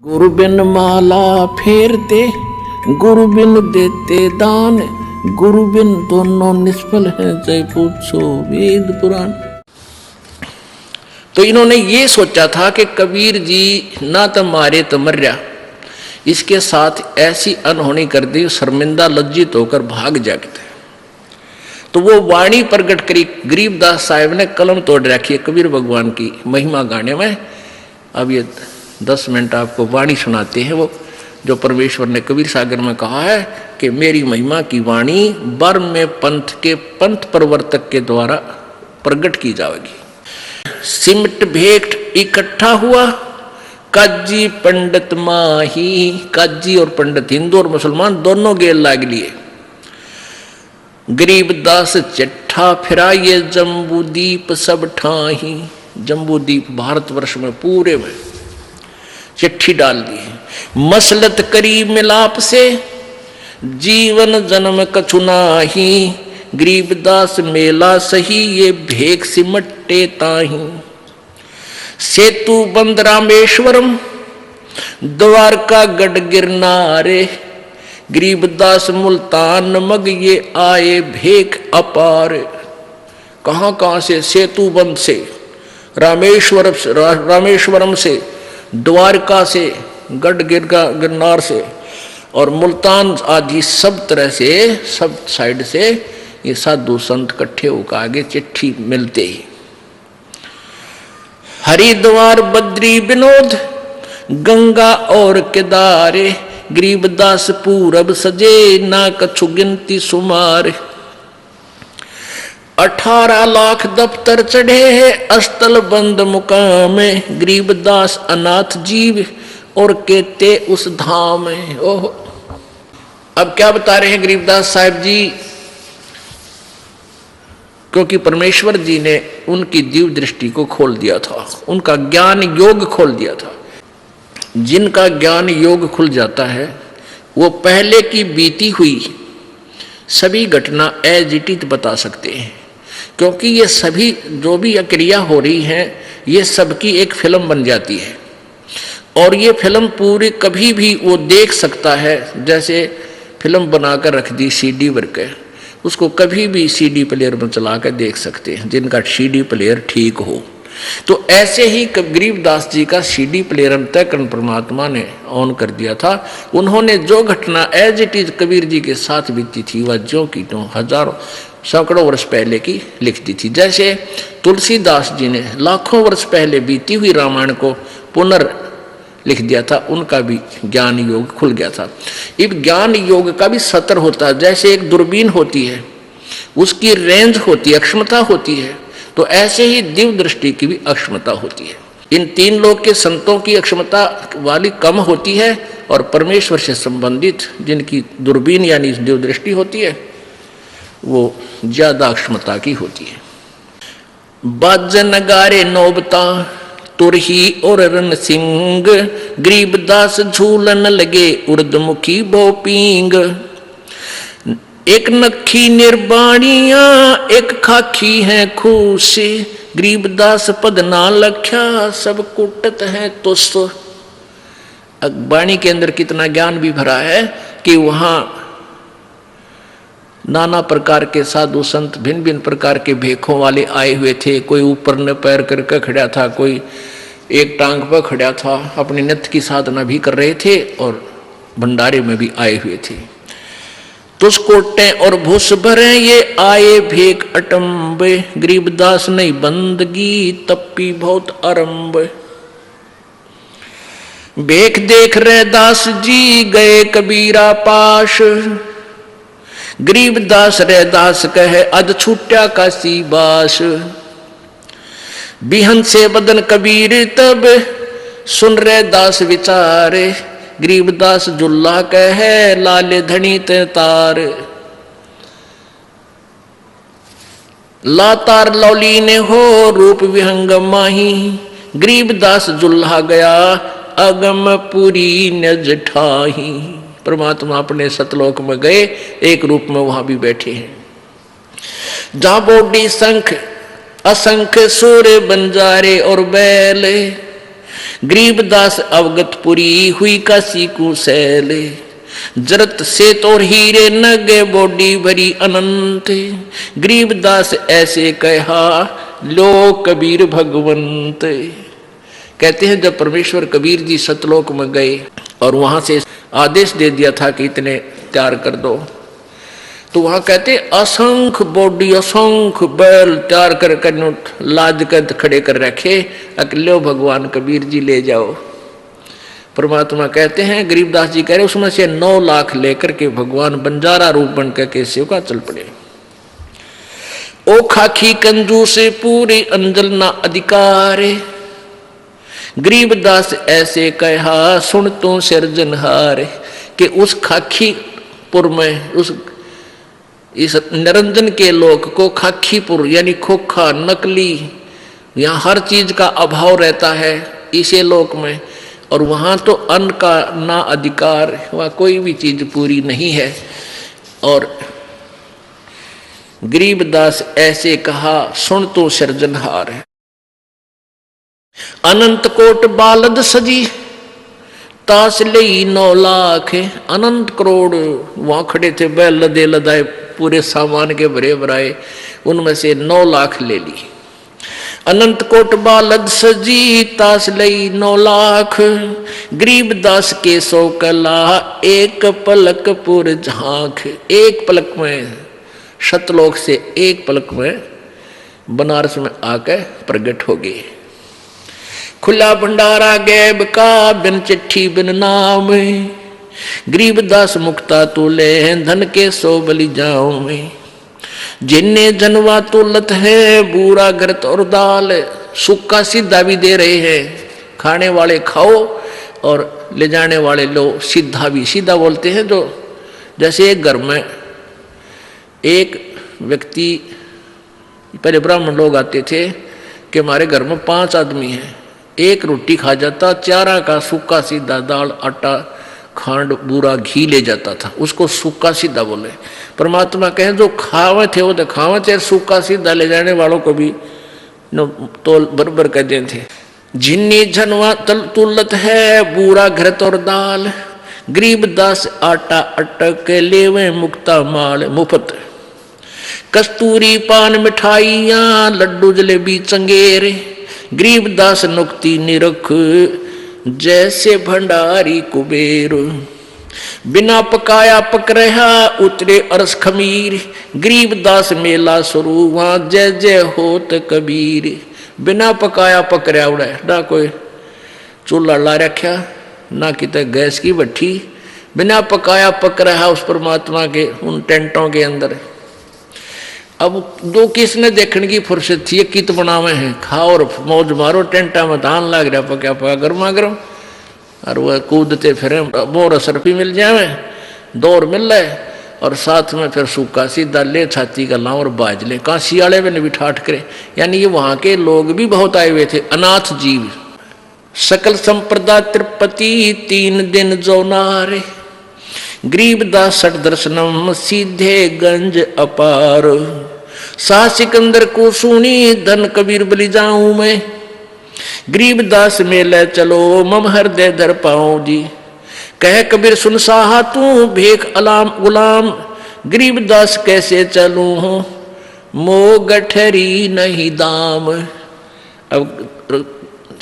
गुरु बिन माला फेरते, गुरु बिन देते दान, गुरु बिन दोनों निष्फल हैं, चाहे पूछो वेद पुराण। तो इन्होंने ये सोचा था कि कबीर जी ना तो मारे तो मर्या, इसके साथ ऐसी अनहोनी कर दी, शर्मिंदा लज्जित होकर भाग जाते। तो वो वाणी प्रकट करी गरीबदास साहब ने, कलम तोड़ रखी है कबीर भगवान की महिमा गाने में। अब ये 10 मिनट आपको वाणी सुनाते हैं, वो जो परमेश्वर ने कबीर सागर में कहा है कि मेरी महिमा की वाणी बर्म में पंथ के पंथ प्रवर्तक के द्वारा प्रकट की जाएगी। सिमट भेंट इकट्ठा हुआ, काजी पंडित माही। काजी और पंडित, हिंदू और मुसलमान दोनों गेल लाग लिए। गरीबदास चिट्ठा फिरा ये जम्बूदीप सब ठाही। जम्बूदीप भारतवर्ष में पूरे में चिट्ठी डाल दी है। मसलत करी मिलाप से, जीवन जन्म कछु नाही। गरीबदास मेला सही ये भेख सिमटे ताही। सेतु बंद रामेश्वरम, द्वारका गढ़ गिरनारे। गरीबदास मुल्तान मग ये आए भेख अपार। कहाँ कहाँ से? सेतु बंद से, रामेश्वरम से, द्वारका से, गढ़ गिरनार से और मुल्तान आदि सब तरह से, सब साइड से ये साधु संत इकट्ठे होकर आगे चिट्ठी मिलते ही। हरिद्वार बद्री विनोद, गंगा और केदारे। गरीबदास पूरब सजे, ना कछु गिनती सुमार। 18 लाख दफ्तर चढ़े है, अस्तल बंद मुकाम। गरीबदास अनाथ जीव और कहते उस धाम। ओह, अब क्या बता रहे हैं गरीबदास साहब जी? क्योंकि परमेश्वर जी ने उनकी दिव्य दृष्टि को खोल दिया था, उनका ज्ञान योग खोल दिया था। जिनका ज्ञान योग खुल जाता है वो पहले की बीती हुई सभी घटना एज इट इज बता सकते हैं, क्योंकि ये सभी जो भी क्रिया हो रही है ये सबकी एक फिल्म बन जाती है। और ये फिल्म पूरी कभी भी वो देख सकता है। जैसे फिल्म बनाकर रख दी सीडी पर के, उसको कभी भी सीडी प्लेयर में चला कर देख सकते हैं, जिनका सीडी प्लेयर ठीक हो। तो ऐसे ही गरीबदास जी का सीडी प्लेयर अंतःकरण परमात्मा ने ऑन कर दिया था। उन्होंने जो घटना as it is Kabir ji के साथ बीती थी वह जो की तो हजारों सैकड़ों वर्ष पहले की लिख दी थी। जैसे तुलसीदास जी ने लाखों वर्ष पहले बीती हुई रामायण को पुनर् लिख दिया था, उनका भी ज्ञान योग खुल गया था। इस ज्ञान योग का भी सतर होता है। जैसे एक दूरबीन होती है, उसकी रेंज होती है, अक्षमता होती है, तो ऐसे ही दिव्य दृष्टि की भी अक्षमता होती है। इन 3 लोक के संतों की अक्षमता वाली कम होती है और परमेश्वर से संबंधित जिनकी दूरबीन यानी दिव्य दृष्टि होती है वो ज्यादा अक्षमता की होती है। बाजन नगारे नौबता, तुरही और रण सिंह। गरीबदास झूलन लगे, उर्दमुखी बोपींग। एक नखी निर्बाणिया, एक खाखी है खूसी। गरीबदास पद ना लख्या, सब कुटत है तुस। वाणी के अंदर कितना ज्ञान भी भरा है कि वहां नाना प्रकार के साधु संत भिन्न भिन्न प्रकार के भेखों वाले आए हुए थे। कोई ऊपर न पैर करके खड़ा था, कोई एक टांग पर खड़ा था, अपनी नित्य की साधना भी कर रहे थे और भंडारे में भी आए हुए थे। तुसकोटे और भूस भरे ये आए भेख अटम्बे। गरीबदास नहीं बंदगी, तप्पी बहुत आरंभ। भेख देख रहे दास जी, गए कबीरा पाश। गरीबदास रे दास कहे, अध छूटा काशी बास। बिहन से बदन कबीर तब, सुन रहे दास विचारे। गरीबदास जुल्ला कहे, लाले धनी ते तार। लातार लौली ने हो, रूप विहंग माही। गरीबदास जुल्ला गया, अगम पुरी न जठाही। परमात्मा अपने सतलोक में गए, एक रूप में वहां भी बैठे हैं। जहां बोडी शंख असंख्य सूर्य बंजारे और बैल। गरीबदास अवगतपुरी हुई काशी कुशल, जरत से तोर हीरे नगे बोडी भरी अनंत। गरीबदास ऐसे कहा लो कबीर भगवंत। कहते हैं जब परमेश्वर कबीर जी सतलोक में गए और वहां से आदेश दे दिया था कि इतने तैयार कर दो, तो वहां कहते असंख्य बॉडी असंख्य बैल तैयार कर लाद कर खड़े कर रखे, अकेले भगवान कबीर जी ले जाओ। परमात्मा कहते हैं, गरीबदास जी कह रहे उसमें से 9 लाख लेकर के भगवान बंजारा रूप बन करके शिव का चल पड़े। ओ खाखी कंजूस पूरे अंजल ना अधिकार, गरीबदास ऐसे कहा सुन तू सिरजनहार। कि उस खाखीपुर में उस इस निरंजन के लोक को खाखीपुर यानी खोखा नकली, यहाँ हर चीज का अभाव रहता है इसे लोक में, और वहाँ तो अन्न का ना अधिकार, वहाँ कोई भी चीज पूरी नहीं है। और गरीबदास ऐसे कहा सुन तो सिरजनहार। अनंत कोट बालद सजी तास ले 9 लाख, अनंत करोड़ वहां खड़े थे बैल लदे लदाए पूरे सामान के भरे भराए, उनमें से 9 लाख ले ली। अनंत कोट बालद सजी तास लई 9 लाख, गरीबदास के 100 कला एक पलक पुर झांक। एक पलक में सतलोक से एक पलक में बनारस में आकर प्रकट हो गए। खुला भंडारा गैब का बिन चिट्ठी बिन नाम, गरीबदास मुक्ता तुले धन के 100 बलि जाऊं में। जिन्ने जनवा तुलत है बूरा घृत और दाल, सूखा सीधा भी दे रहे हैं, खाने वाले खाओ और ले जाने वाले लो। सीधा भी, सीधा बोलते हैं जो जैसे एक घर में एक व्यक्ति, पहले ब्राह्मण लोग आते थे कि हमारे घर में 5 आदमी हैं, एक रोटी खा जाता, 4 का सूखा सीधा दाल आटा खांड बूरा घी ले जाता था, उसको सूखा सीधा बोले। परमात्मा कहें जो खावे थे वो तो खावे थे, सूखा सीधा ले जाने वालों को भी तोल बरबर कर देते थे। जिन्नी झनवा तुलत है बूरा घृत और दाल, गरीबदास आटा अटक लेवे मुक्ता माल मुफ्त। कस्तूरी पान मिठाइयां लड्डू जलेबी चंगेरे, गरीबदास नुक्ति निरख जैसे भंडारी कुबेर। बिना पकाया पक रहा उतरे अरस खमीर, गरीबदास मेला शुरू वहां जय जय होत कबीर। बिना पकाया पक रहा उड़ा, ना कोई चूल्हा ला रखा ना कितने गैस की भट्ठी, बिना पकाया पक रहा उस परमात्मा के उन टेंटों के अंदर। अब दो किसने देखने की फुर्सत थी, कित बनावे हैं, खाओ और मौज मारो, टेंटा में धान लाग रहा पका पका गर्मा गर्म, और वह कूदते फिर मोर सरफी मिल जावे, दौर मिल रहे, और साथ में फिर सूखा सीधा ले छाती का लाओ और बाज ले। काशी वाले में भी ठाठ करे, यानी ये वहाँ के लोग भी बहुत आए हुए थे, अनाथ जीव। सकल संप्रदा तिरुपति 3 दिन जो नारे, गरीबदास सठ दर्शनम सीधे गंज अपार। शाह सिकंदर को सुनी धन कबीर बलि जाऊं मैं, गरीबदास मेले चलो मम हृदय धर पाऊं जी। कह कबीर सुन साहा तू भेख अलाम गुलाम, गरीबदास कैसे चलूं हूं मो गठरी नहीं दाम। अब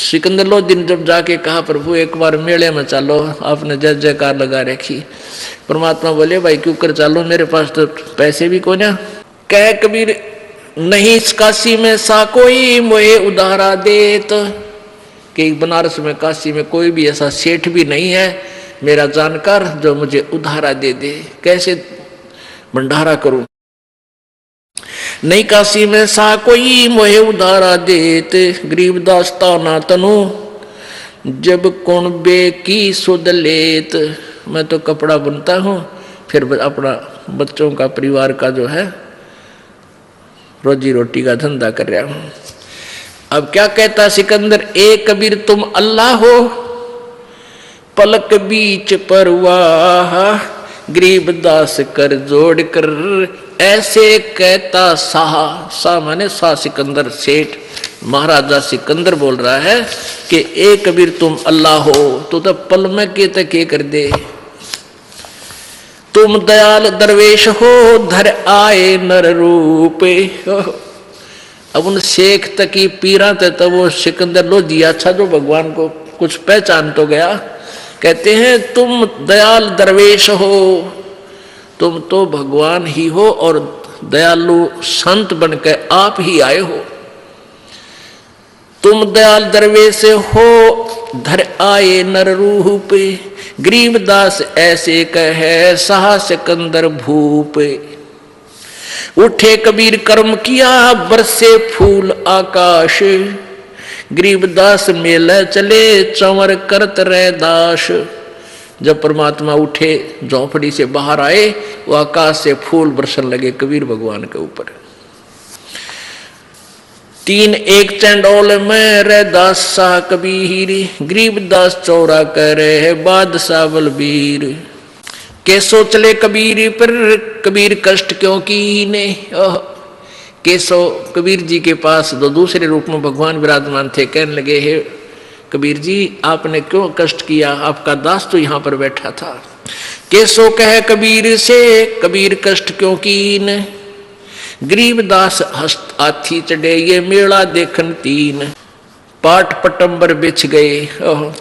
सिकंदर लो दिन जब जाके कहा प्रभु एक बार मेले में चलो, आपने जय जयकार लगा रखी। परमात्मा बोले भाई क्यों कर चलो, मेरे पास तो पैसे भी को ना। कह कबीर नहीं इस काशी में सा कोई मोहे उधारा देत, कि बनारस में काशी में कोई भी ऐसा सेठ भी नहीं है मेरा जानकार जो मुझे उधारा दे दे, कैसे भंडारा करूं। नहीं काशी में सा कोई मोहे उधारा देते, गरीबदास ताना तनु जब कौन बे की सुध लेत। मैं तो कपड़ा बुनता हूँ, फिर अपना बच्चों का परिवार का जो है रोजी रोटी का धंधा कर रहा हूँ। अब क्या कहता सिकंदर, ए कबीर तुम अल्लाह हो पलक बीच परवाह, गरीबदास कर जोड़ कर ऐसे कहता साहा। सा माने सा सिकंदर सेठ, महाराजा सिकंदर बोल रहा है कि ए कबीर तुम अल्लाह हो तो पल में के तक के कर दे, तुम दयाल दरवेश हो धर आए नर रूपे। अब उन शेख तक की पीरा तक तो वो सिकंदर लोधी अच्छा जो भगवान को कुछ पहचान तो गया, कहते हैं तुम दयाल दरवेश हो, तुम तो भगवान ही हो और दयालु संत बनकर आप ही आए हो। तुम दयाल दरवेश हो धर आए नर रूप, गरीबदास ऐसे कहे सहा सिकंदर भूप। उठे कबीर कर्म किया बरसे फूल आकाश, गरीबदास मेले चले चंवर करत रह दास। जब परमात्मा उठे झोंपड़ी से बाहर आए, वो आकाश से फूल बरसन लगे कबीर भगवान के ऊपर। तीन एक चंडोल में रे दास शाह कबीर, गरीबदास चौरा करे बादशाह बलबीर। कैसो चले कबीर पर कबीर कष्ट क्यों कीने। केसो कबीर जी के पास दो दूसरे रूप में भगवान विराजमान थे, कहने लगे हे कबीर जी आपने क्यों कष्ट किया, आपका दास तो यहाँ पर बैठा था। केसो कहे कबीर से कबीर कष्ट क्यों कीन, गरीबदास हस्त हाथी चढ़े ये मेला देखन तीन। पाट पटंबर बिछ गए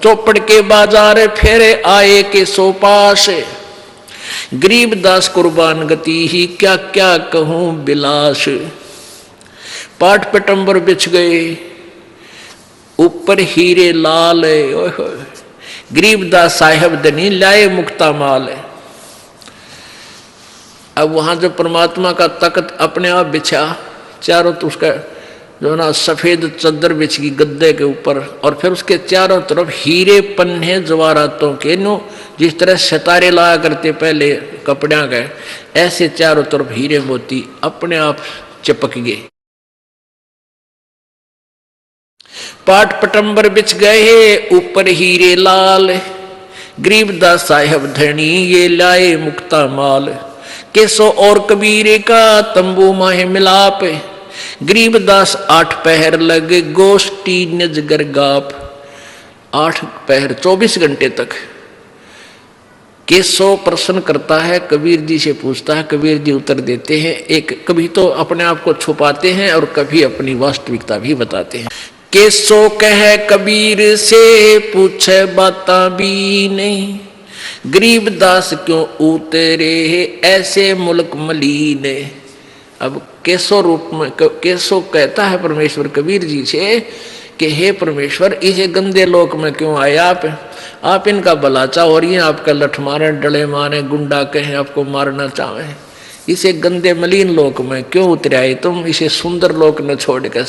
चौपड़ के बाजार फेरे आए के सो पास, गरीबदास कुर्बान गति ही क्या क्या कहूं बिलास। पाट पटंबर बिछ गए ऊपर हीरे लाल, गरीबदास साहेब धनी लाए मुक्ता माल। अब वहां जो परमात्मा का तख्त अपने आप बिछा, चारों तो उसका जो ना सफेद चद्दर बिछ गई गद्दे के ऊपर, और फिर उसके चारों तरफ हीरे पन्ने जवारातों के नो, जिस तरह सितारे लाया करते पहले कपड़ियां गए, ऐसे चारों तरफ हीरे मोती अपने आप चिपक गए। पाट पटंबर बिछ गए ऊपर हीरे लाल, गरीबदास साहेब धनी ये लाए मुक्ता माल। केसो और कबीर का तंबू माहे मिलाप, गरीबदास 8 पहर लगे गोष्ठी निजगर गाप। 8 पहर 24 घंटे तक केसो प्रश्न करता है, कबीर जी से पूछता है, कबीर जी उत्तर देते हैं। एक कभी तो अपने आप को छुपाते हैं और कभी अपनी वास्तविकता भी बताते हैं। केसो कहे कबीर से पूछे बाता भी नहीं, गरीबदास क्यों उतरे ऐसे मुल्क मलीन। अब केसो रूप में केसो कहता है परमेश्वर कबीर जी से कि हे परमेश्वर इसे गंदे लोक में क्यों आए आप इनका भला चाहो और ये आपका लठ मारे डले मारे गुंडा कहे आपको मारना चाहे, इसे गंदे मलिन लोक में क्यों उतरे आए तुम, इसे सुंदर लोक न छोड़कर।